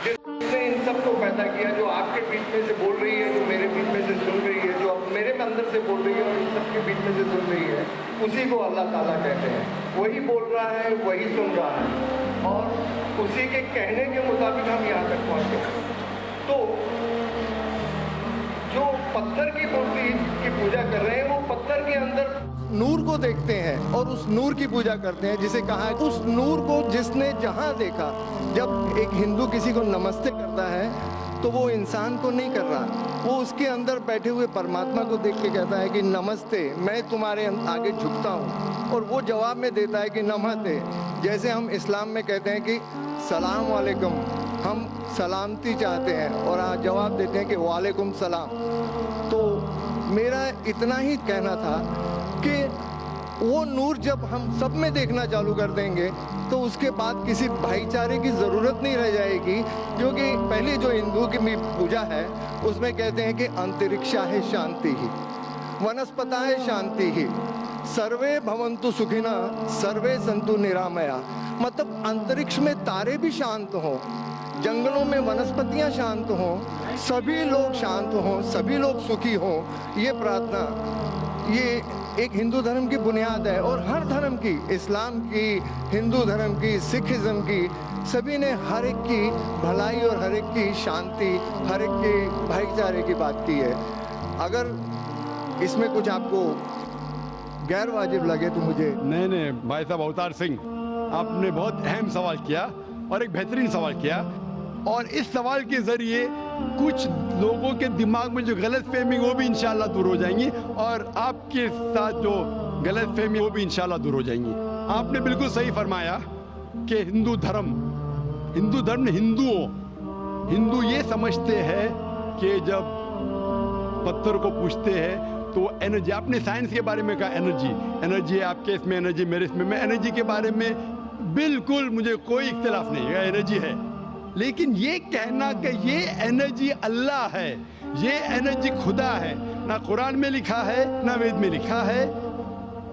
जिसने इन सब को पैदा किया, जो आपके बीच में से बोल रही है, जो मेरे बीच में से सुन रही है, जो मेरे अंदर से बोल रही है और इन सब के बीच में से सुन रही है, उसी को अल्लाह ताला कहते हैं। वही बोल रहा है, वही सुन रहा है और उसी के कहने के मुताबिक हम यहाँ तक पहुँचे। तो जो पत्थर की मूर्ति की पूजा कर रहे हैं, वो पत्थर के अंदर नूर को देखते हैं और उस नूर की पूजा करते हैं, जिसे कहा है उस नूर को जिसने जहां देखा। जब एक हिंदू किसी को नमस्ते करता है तो वो इंसान को नहीं कर रहा, वो उसके अंदर बैठे हुए परमात्मा को देख के कहता है कि नमस्ते, मैं तुम्हारे आगे झुकता हूँ। और वो जवाब में देता है कि नमस्ते। जैसे हम इस्लाम में कहते हैं कि सलाम वालेकुम, हम सलामती चाहते हैं और आप जवाब देते हैं कि वालेकुम सलाम। तो मेरा इतना ही कहना था कि वो नूर जब हम सब में देखना चालू कर देंगे तो उसके बाद किसी भाईचारे की ज़रूरत नहीं रह जाएगी। क्योंकि पहले जो हिंदू की पूजा है उसमें कहते हैं कि अंतरिक्षा है शांति ही, वनस्पता है शांति ही, सर्वे भवन्तु सुखिना सर्वे संतु निरामया। मतलब अंतरिक्ष में तारे भी शांत हों, जंगलों में वनस्पतियां शांत हों, सभी लोग शांत हों, सभी लोग सुखी हों। ये प्रार्थना, ये एक हिंदू धर्म की बुनियाद है। और हर धर्म की, इस्लाम की, हिंदू धर्म की, सिखिज्म की, सभी ने हर एक की भलाई और हर एक की शांति, हर एक के भाईचारे की बात की है। अगर इसमें कुछ आपको गैर वाजिब लगे तो मुझे नहीं भाई साहब अवतार सिंह, आपने बहुत अहम सवाल किया और एक बेहतरीन सवाल किया। और इस सवाल के जरिए कुछ लोगों के दिमाग में जो गलत फहमी वो भी इंशाल्लाह दूर हो जाएंगी और आपके साथ जो गलत फहमी वो भी इंशाल्लाह दूर हो जाएंगी। आपने बिल्कुल सही फरमाया कि हिंदू धर्म में हिंदू ये समझते हैं कि जब पत्थर को पूछते हैं तो एनर्जी, आपने साइंस के बारे में कहा एनर्जी है आपके इसमें, एनर्जी मेरे इसमें, मैं एनर्जी के बारे में बिल्कुल मुझे कोई इख्तिलाफ नहीं है, एनर्जी है। लेकिन ये कहना कि ये एनर्जी अल्लाह है, ये एनर्जी खुदा है, ना कुरान में लिखा है ना वेद में लिखा है।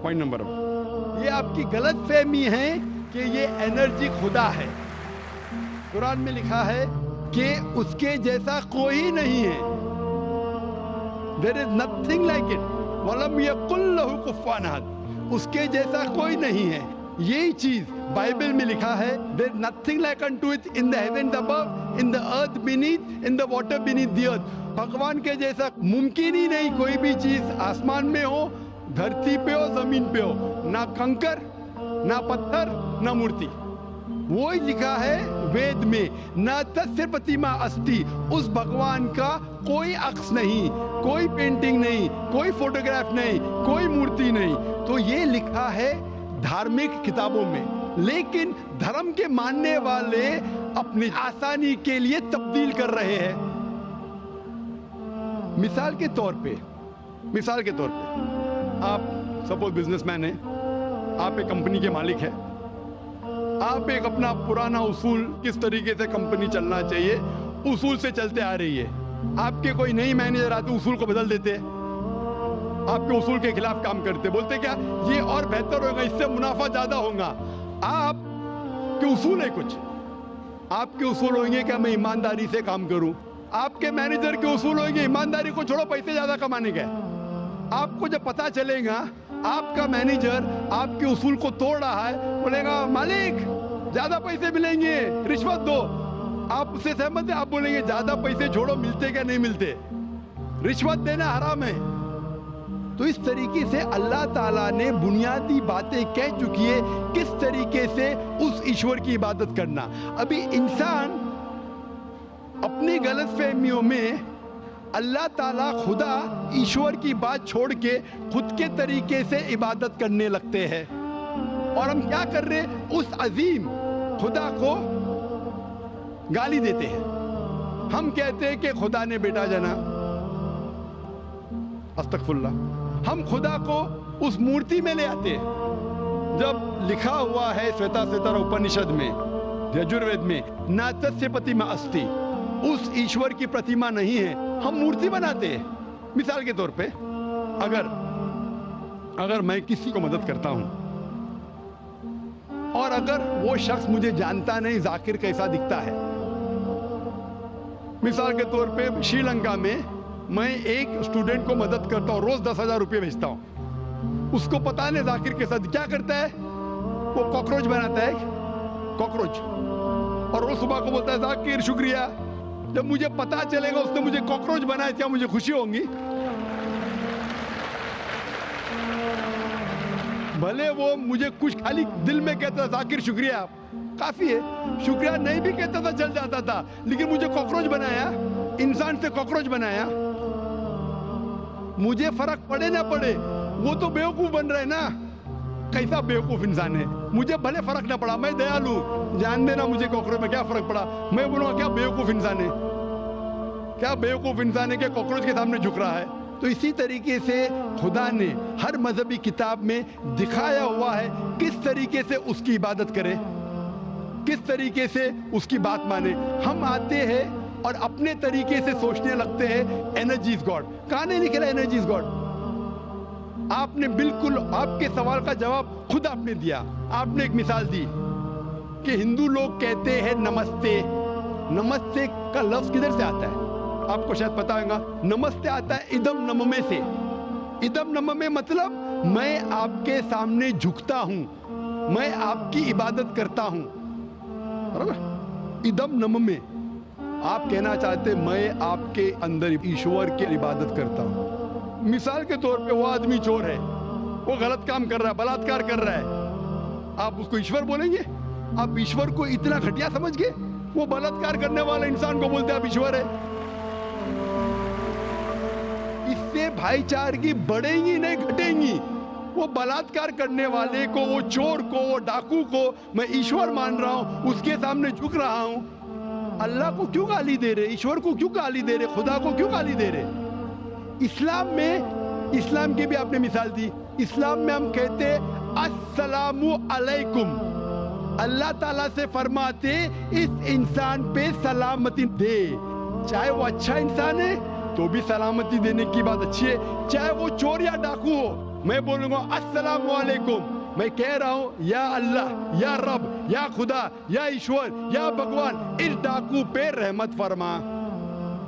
पॉइंट नंबर 1, ये आपकी गलत फहमी है कि ये एनर्जी खुदा है। कुरान में लिखा है कि उसके जैसा कोई नहीं है, there is nothing like it, वलम यकुल लहू कुफुवन अहद, उसके जैसा कोई नहीं है। यही चीज बाइबल में लिखा है, there is nothing like unto it in the heavens above, in the earth beneath, in the water beneath the earth। भगवान के जैसा मुमकिन ही नहीं कोई भी चीज, आसमान में हो, धरती पे हो, जमीन पे हो, ना कंकर, ना पत्थर, ना मूर्ति। वो ही लिखा है वेद में, न तस्य प्रतिमा अस्ति, उस भगवान का कोई अक्स नहीं, कोई पेंटिंग नहीं, कोई फोटोग्राफ नहीं, कोई मूर्ति नहीं। तो ये लिखा है धार्मिक किताबों में, लेकिन धर्म के मानने वाले अपनी आसानी के लिए तब्दील कर रहे हैं। मिसाल के तौर पे आप सपोज बिजनेसमैन हैं, आप एक कंपनी के मालिक हैं, आप एक अपना पुराना उसूल, किस तरीके से कंपनी चलना चाहिए, उसूल से चलते आ रही है। आपके कोई नई मैनेजर आते उसूल को बदल देते हैं, आपके उसूल के खिलाफ काम करते, बोलते क्या ये और बेहतर होगा, इससे मुनाफा ज्यादा होगा। आपके उसूल है कुछ, आपके उसूल होंगे क्या मैं ईमानदारी से काम करूं, आपके मैनेजर के उसूल होंगे ईमानदारी को छोड़ो पैसे ज्यादा कमाने के। आपको जब पता चलेगा आपका मैनेजर आपके उसूल को तोड़ रहा है, बोलेगा मालिक ज्यादा पैसे मिलेंगे, रिश्वत दो, आप उससे सहमत है? आप बोलेंगे ज्यादा पैसे छोड़ो, मिलते क्या नहीं मिलते, रिश्वत देना हराम है। तो इस तरीके से अल्लाह ताला ने बुनियादी बातें कह चुकी है किस तरीके से उस ईश्वर की इबादत करना। अभी इंसान अपनी गलतफहमियों में अल्लाह ताला खुदा ईश्वर की बात छोड़ के खुद के तरीके से इबादत करने लगते हैं। और हम क्या कर रहे हैं, उस अजीम खुदा को गाली देते हैं। हम कहते हैं कि खुदा ने बेटा जना, अस्तगफुरुल्लाह। हम खुदा को उस मूर्ति में ले आते हैं, जब लिखा हुआ है श्वेताश्वतर उपनिषद में, यजुर्वेद में, न तस्य प्रतिमा अस्ति, उस ईश्वर की प्रतिमा नहीं है, हम मूर्ति बनाते हैं। मिसाल के तौर पे अगर मैं किसी को मदद करता हूं और अगर वो शख्स मुझे जानता नहीं जाकिर कैसा दिखता है, مثال کے طور پہ श्री लंका में मैं एक स्टूडेंट को मदद करता हूँ, रोज 10,000 रुपये भेजता हूँ. उसको पता नहीं जाकिर के साथ क्या करता है, वो कॉकरोच बनाता है, कॉकरोच, और वो सुबह को बोलता है जाकिर शुक्रिया. जब मुझे पता चलेगा उसने मुझे कॉकरोच बनाया, क्या मुझे खुशी होगी? भले वो मुझे कुछ खाली दिल में कहता था जाकिर शुक्रिया, काफी है, शुक्रिया नहीं भी कहता था चल जाता था, लेकिन मुझे कॉकरोच बनाया, इंसान से कॉकरोच बनाया. मुझे फर्क पड़े ना पड़े, वो तो बेवकूफ बन रहे ना. कैसा बेवकूफ इंसान है. मुझे भले फर्क ना पड़ा, मैं दयालु, जान देना मुझे कॉकरोच में क्या फर्क पड़ा. मैं बोलूंगा क्या बेवकूफ इंसान है, क्या बेवकूफ इंसान है कि कॉकरोच के सामने झुक रहा है. तो इसी तरीके से खुदा ने हर मजहबी किताब में दिखाया हुआ है किस तरीके से उसकी इबादत करें, किस तरीके से उसकी बात माने. हम आते हैं और अपने तरीके से सोचने लगते हैं एनर्जी इज गॉड. कहाँ नहीं लिखा एनर्जी इज गॉड. आपने बिल्कुल आपके सवाल का जवाब खुद आपने दिया. आपने एक मिसाल दी कि हिंदू लोग कहते हैं नमस्ते. नमस्ते का लफ्ज किधर से आता है आपको शायद पता होगा. नमस्ते आता है इदम नममे से. इदम नममे मतलब मैं आपके सामने झुकता हूं, मैं आपकी इबादत करता हूं, बराबर. इदम नममे आप कहना चाहते मैं आपके अंदर ईश्वर की इबादत करता हूं. मिसाल के तौर पे वो आदमी चोर है, वो गलत काम कर रहा है, बलात्कार कर रहा है, आप उसको ईश्वर बोलेंगे? आप ईश्वर को इतना घटिया समझ गए? वो बलात्कार करने वाले इंसान को बोलते आप ईश्वर है. इससे भाईचारगी बढ़ेगी नहीं घटेगी. वो बलात्कार करने वाले को, वो चोर को, वो डाकू को मैं ईश्वर मान रहा हूं, उसके सामने झुक रहा हूं. अल्लाह को क्यों गाली दे रहे, ईश्वर को क्यों गाली दे रहे, खुदा को क्यों गाली दे रहे? इस्लाम में, इस्लाम की भी आपने मिसाल दी, इस्लाम में हम कहते अस्सलामु अलैकुम. अल्लाह ताला से फरमाते इस इंसान पे सलामती दे. चाहे वो अच्छा इंसान है तो भी सलामती देने की बात अच्छी है, चाहे वो चोर या डाकू हो. मैं बोलूंगा अस्सलामु अलैकुम. मैं कह रहा हूं या अल्लाह, या रब, या खुदा, या ईश्वर, या भगवान, इस डाकू पे रहमत फरमा.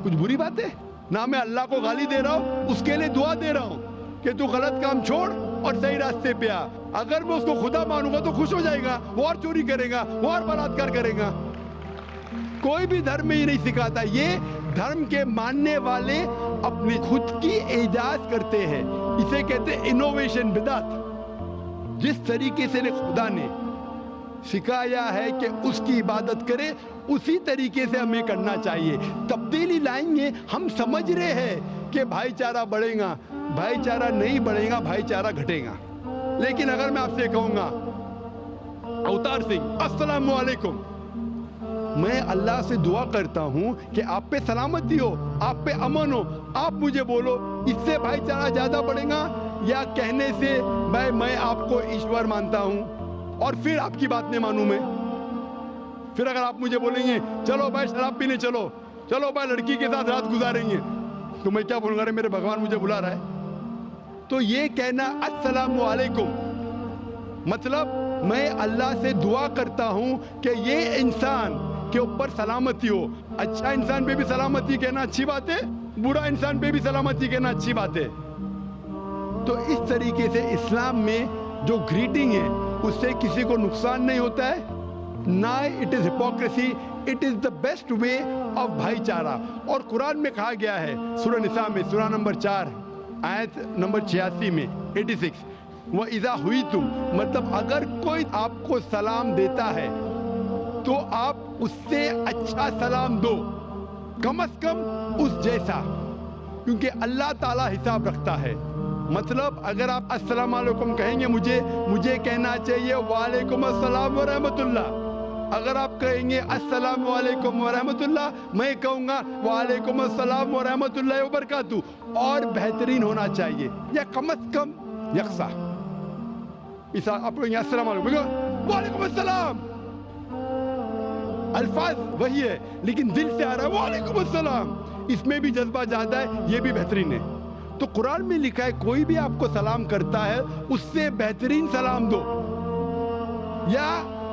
कुछ बुरी बात है ना? मैं अल्लाह को गाली दे रहा हूं, उसके लिए दुआ दे रहा हूं कि तू गलत काम छोड़ और सही रास्ते पे आ. अगर मैं उसको खुदा मानूंगा तो खुश हो जाएगा, वो और चोरी करेगा, वो और बलात्कार करेगा. कोई भी धर्म में ही नहीं सिखाता. ये धर्म के मानने वाले अपनी खुद की इजाद करते हैं. इसे कहते हैं इनोवेशन, बिदात. जिस तरीके से खुदा ने सिखाया है कि उसकी इबादत करे, उसी तरीके से हमें करना चाहिए. तब्दीली लाएंगे. हम समझ रहे हैं कि भाईचारा बढ़ेगा, भाईचारा नहीं बढ़ेगा, भाईचारा घटेगा. लेकिन अगर मैं आपसे कहूंगा अवतार सिंह अस्सलामु अलैकुम, मैं अल्लाह से दुआ करता हूं कि आप पे सलामती हो, आप पे अमन हो, आप मुझे बोलो, इससे भाईचारा ज्यादा बढ़ेगा या कहने से भाई मैं आपको ईश्वर मानता हूं और फिर आपकी बात नहीं मानूं मैं? फिर अगर आप मुझे बोलेंगे चलो भाई शराब पीने चलो, चलो भाई लड़की के साथ रात गुजारेंगे, तो मैं क्या बोलूंगा? अरे मेरे भगवान मुझे बुला रहा है. तो ये कहना अस्सलामु अलैकुम मतलब मैं अल्लाह से दुआ करता हूं कि ये इंसान के ऊपर सलामती हो. अच्छा इंसान पे भी सलामती कहना अच्छी बात है, बुरा इंसान पे भी सलामती कहना अच्छी बात है. तो इस तरीके से इस्लाम में जो ग्रीटिंग है उससे किसी को नुकसान नहीं होता है, ना it is hypocrisy, it is the best way of भाईचारा. और कुरान में कहा गया है सूरह निसा में, सूरह नंबर 4 आयत नंबर 86 में 86, वो इज़ा हुई तुम मतलब अगर कोई आपको सलाम देता है तो आप उससे अच्छा सलाम दो, कम से कम उस जैसा, क्योंकि अल्लाह ताला हिसाब रखता है. मतलब अगर आप अस्सलाम वालेकुम कहेंगे, मुझे कहना चाहिए वालेकुम अस्सलाम व रहमतुल्लाह. अगर आप कहेंगे अस्सलाम वालेकुम व रहमतुल्लाह, मैं कहूँगा वालेकुम अस्सलाम व रहमतुल्लाह व बरकातहू. और बेहतरीन होना चाहिए या कम से कम यकसा. इस आप अस्सलाम वालेकुम अस्सलाम, अल्फाज वही है लेकिन दिल से आ रहा है वालेकुम अस्सलाम, इसमें भी जज्बा ज्यादा है, ये भी बेहतरीन है. तो कुरान में लिखा है कोई भी आपको सलाम करता है उससे बेहतरीन सलाम दो, या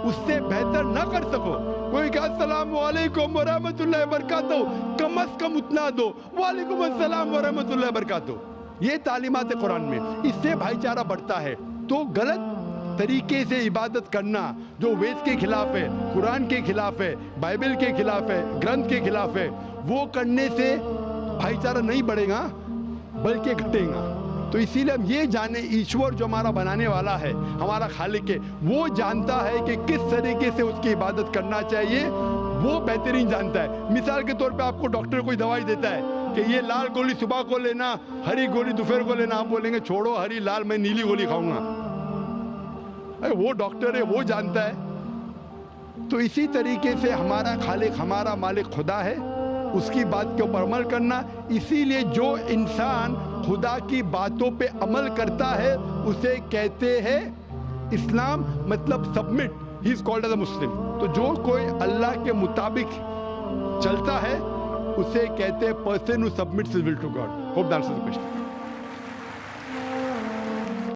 उससे बेहतर ना कर सको کوئی کہا السلام علیکم ورحمۃ اللہ وبرکاتہ، کم از کم اتنا دو، وعلیکم السلام ورحمۃ اللہ وبرکاتہ. یہ تعلیمات قرآن میں، اس سے بھائی چارہ بڑھتا ہے. تو غلط طریقے سے عبادت کرنا جو وید کے خلاف ہے، قرآن کے خلاف ہے، بائبل کے خلاف ہے، گرنتھ کے خلاف ہے، وہ کرنے سے بھائی چارہ نہیں بڑھے گا بلکہ گھٹے گا. تو اسی لیے ہم یہ جانیں ایشور جو ہمارا بنانے والا ہے، ہمارا خالق ہے، وہ جانتا ہے کہ کس طریقے سے اس کی عبادت کرنا چاہیے، وہ بہترین جانتا ہے. مثال کے طور پہ آپ کو ڈاکٹر کوئی دوائی دیتا ہے کہ یہ لال گولی صبح کو لینا، ہری گولی دوپہر کو لینا، آپ بولیں گے چھوڑو ہری لال، میں نیلی گولی کھاؤں گا. وہ ڈاکٹر ہے، وہ جانتا ہے. تو اسی طریقے سے ہمارا خالق، ہمارا مالک خدا ہے، اس کی بات کے اوپر عمل کرنا. اسی لیے جو انسان خدا کی باتوں پہ عمل کرتا ہے اسے کہتے ہیں اسلام، مطلب submit, he is called as a Muslim. تو جو کوئی اللہ کے مطابق چلتا ہے اسے کہتے ہیں person who submits his will to God. Hope that answers the question.